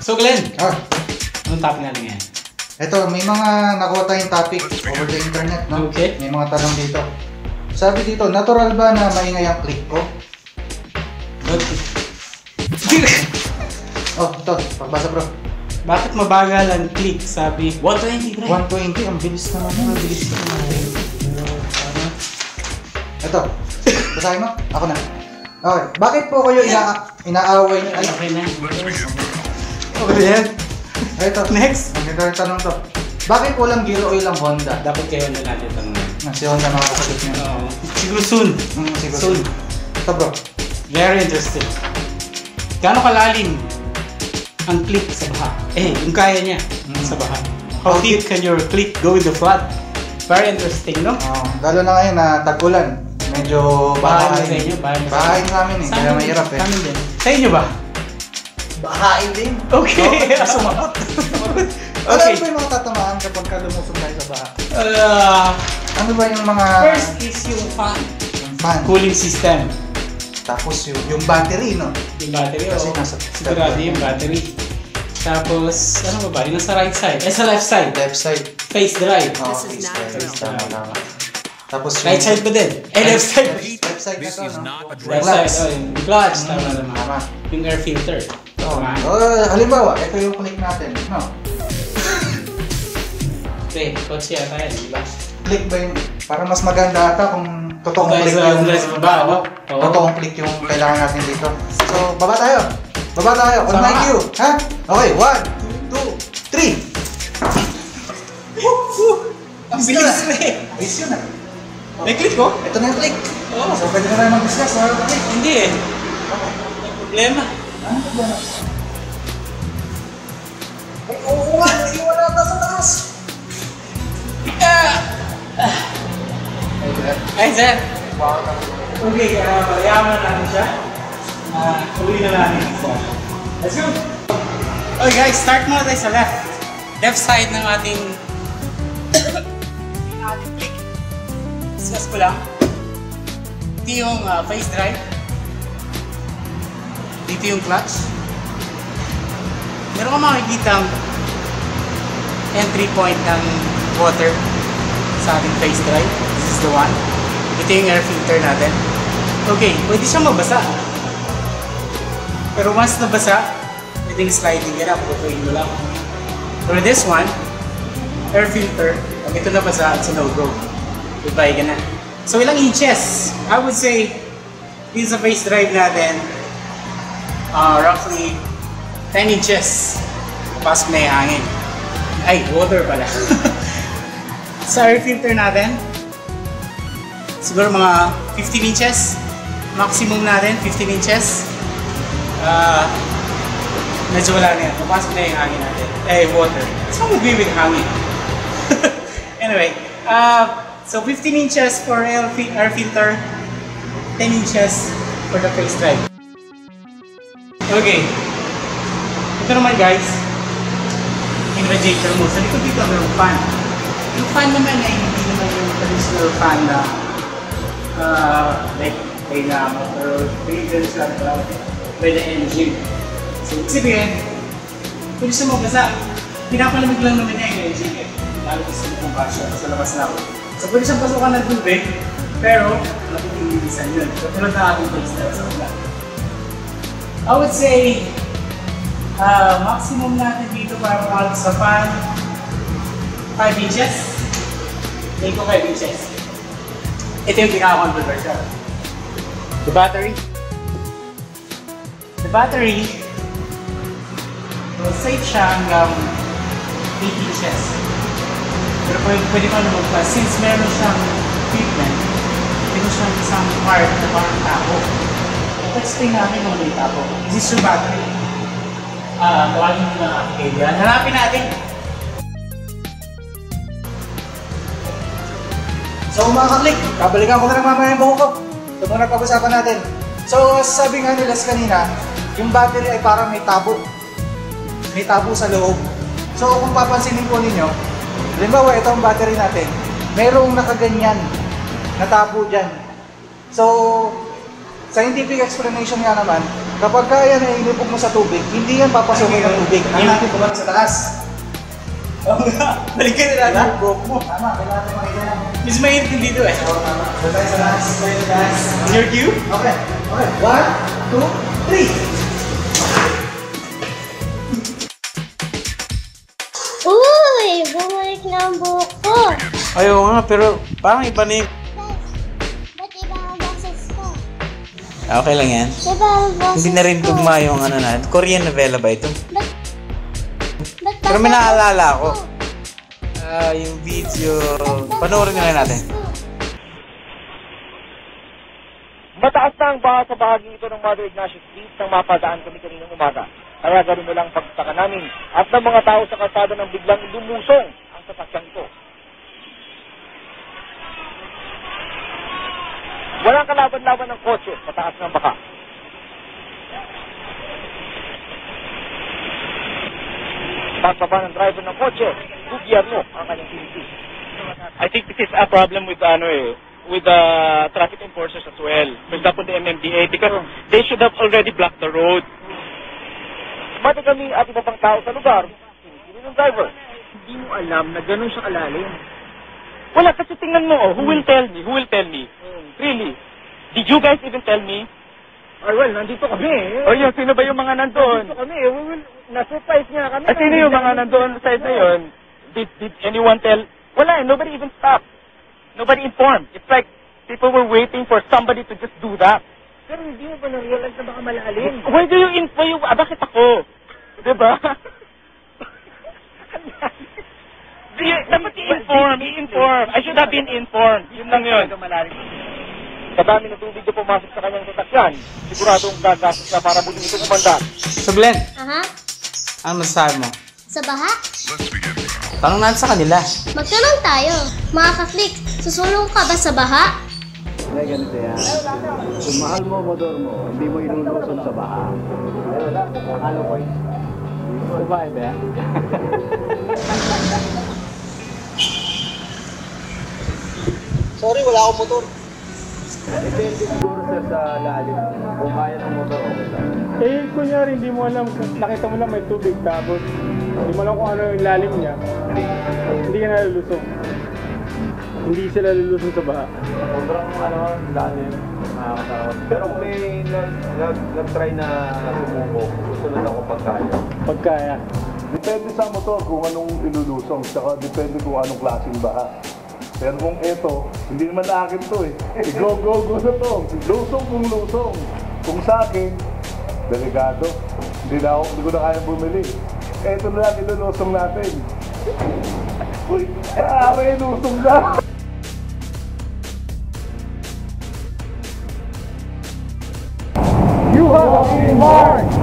So Glenn, anong topic natin ngayon? Ito, may mga nakuha tayong topic over the internet, no? Okay. May mga tanong dito. Sabi dito, natural ba na maingay ang click ko? Oh, ito, pagbasa bro. Bakit mabagal ang click? Sabi, 120 bro. 120, ang bilis naman. Ang bilis naman. Ito, basahin mo? Ako na. Okay, bakit po kayo inaaway niyo? Okay na. Okay yan. Ito, Next. ang ganda yung tanong to. Bakit walang gear oil ang Honda? Dapat kayo na natin tanongin. Si Honda makakasagot niya. Siguro soon. Siguro. Soon. Ito bro. Very interesting. Gaano kalalim ang click sa baha? Yung kaya niya sa baha. How deep can your click go in the flood? Very interesting, no? Lalo na ngayon na tag-ulan. Medyo Bahay sa inyo? Bahay namin eh, kaya mahirap eh. Sa amin din. Sa inyo ba? Bahain din. Okay. Sumagot. Okay. Ano ba yung mga tatamaan kapag lumusong tayo sa baha? Ano ba yung mga... First is yung fan. Yung fan. Cooling system. Tapos yung battery, no? Yung battery, kasi nasa sigurado yung battery. Tapos, ano ba ba? Yung nasa right side. Sa left side. Left side. Face drive. Face drive. Tama. Tapos right side ba din? Left side. Left side na to, no? Left side, yung clutch. Tama naman. Yung air filter. Halimbawa, ito yung click natin, no? Okay, coach yata yan, di ba? Click ba yung... Para mas maganda ata kung totoong click yung... Totoong click yung kailangan natin dito. So, baba tayo. Baba tayo. On my cue. Ha? Okay, 1, 2, 3. Ang bilis na eh. Bilis yun ah. May click ko? Ito na yung click. Oo. So, pwede na tayo mag-discuss. Hindi eh. May problema. Ano problema? Ay, oo nga. Iwala na sa taas. Ay, sir. Okay, mayaman natin siya. Tuloy na natin ito. Let's go! Okay guys, start muna tayo sa left. Left side ng ating click. Discuss ko lang. Ito yung face drive. Dito yung clutch. Meron ka makikita entry point ng water sa ating face drive. This is the one. Ito yung air filter natin. Okay, pwede siyang mabasa. Pero once nabasa, pwedeng sliding yan up. Putuin mo lang. For this one, air filter, pag ito nabasa, it's a no-go. Goodbye ka na. So ilang inches? I would say, dito sa face drive natin, roughly 10 inches. Pasok na yung hangin. Ay, water pala. Sa air filter natin, siguro mga 15 inches. Maximum natin, 15 inches. Medyo wala na yan. Papasok na yung hangin natin. Water. What's wrong with hangin? Anyway, so 15 inches for air filter, 10 inches for the face drive. Okay. Ito naman guys, yung radiator mo. Sa likod dito, mayroong fan. Yung fan naman ay hindi naman yung traditional fan na like dynamo or breathers lang by the engine. So, sabihin, pwede siya magbasa. Pinapalamig lang naman niya yung engine eh. Lalo sa combustion, sa labas na ako. So, pwede siyang pasukan ng tubig, pero napipilisan yun. So, tulad na ating face na sa ulan. I would say, maximum natin dito para pumalap sa fan, 5 inches. Take ko 5 inches. Ito yung pinaka-controversial. The battery. The battery will save siya hanggang 8 inches. Pero pwede pa naman pa, since meron siyang treatment, meron siyang isang part na parang tapo. Explain natin kung ano yung tapo. This is your battery. Tawagin mo na natin kayo yan. Hanapin natin. So mga kaklik, kabalikan ko na lang mamaya yung buko ko. Ito muna pag-usapan natin. So sabi nga nila kanina, yung battery ay parang may tabo. May tabo sa loob. So kung papansinin po ninyo, halimbawa ito ang battery natin, mayroong nakaganyan na tabo dyan. So scientific explanation nga naman, Kapag kaya na inipog mo sa tubig, hindi yan papasokin ng tubig. Ang natin bumalik sa taas. Oo nga. Balikan na natin. Broke mo. Tama, kailangan makita yan. Mas mainit din dito eh. Oo, tama. Doon tayo sa taas. On your cue? Okay. Okay. 1, 2, 3. Uy! Bumalik na ang buhok ko! Ayaw nga, pero parang iba na yung... Ba't iba ang boses ko? Okay lang yan. Diba ang boses Hindi na rin ko? tugma yung ano na. Korean novela ba ito? Ba't Pero may naalala ako. Yung video... Panoorin na natin. Mataas na ang baha sa bahagi ito ng Mother Ignatius Street nang mapadaan kami kaninang umaga. Kaya gano'n na lang pagsaka namin at ng mga tao sa kalsada nang biglang lumusong ang sasakyan ito. Walang kalaban-laban ng kotse sa taas ng baka. Pagbaba ng driver ng kotse, gobyerno ang kanyang piniti. I think this is a problem with with the traffic enforcers as well. For example, the MMDA, because they should have already blocked the road. Mati kami at iba pang tao sa lugar, pinipili ng driver. Hindi mo alam na ganun siya kalalim. Wala, kasi tingnan mo, who will tell me? Who will tell me? Really? Did you guys even tell me? Ay, well, nandito kami. O yun, sino ba yung mga nandoon? Nandito kami. Na-surprise niya kami. At sino yung mga nandoon sa side na yun? Did anyone tell? Wala, nobody even stopped. Nobody informed. It's like people were waiting for somebody to just do that. Pero hindi mo ba na-realize na baka malalim? Why do you inform? Bakit ako? Diba? Dapat i-inform. I-inform. I should have been informed. Yun lang yun. Sa dami ng tubig na pumasok sa kanyang sasakyan, siguradong gagastos na para muling itong umandar. So Glenn, Aha? ano masasabi mo? Sa baha? Tanong natin sa kanila. Magtanong tayo. Mga ka-click, susulong ka ba sa baha? Hindi, ganito yan. Kung mahal mo motor mo, hindi mo inulusong sa baha. Ano po yun? Babae ba yan? Sorry, wala akong motor. Depende siguro sir sa lalim. Kung kaya ng motor, okay lang. Eh, kunyari, hindi mo alam, nakita mo lang may tubig, tapos hindi mo alam kung ano yung lalim niya, hindi ka nalulusong. Hindi sila lulusong sa baha. Sobrang lalim, nakakatakot. Pero kung may nag-try na sumuko, susunod ako pagkaya. Pagkaya. Depende sa motor kung anong ilulusong, saka depende kung anong klaseng baha. Pero kung eto, hindi naman akin to eh. Go na to. Lusong kung lusong. Kung sa akin, delikado. Hindi ko na kaya bumili. Eto na lang ilulusong natin. Uy, may lusong na. You have been marked!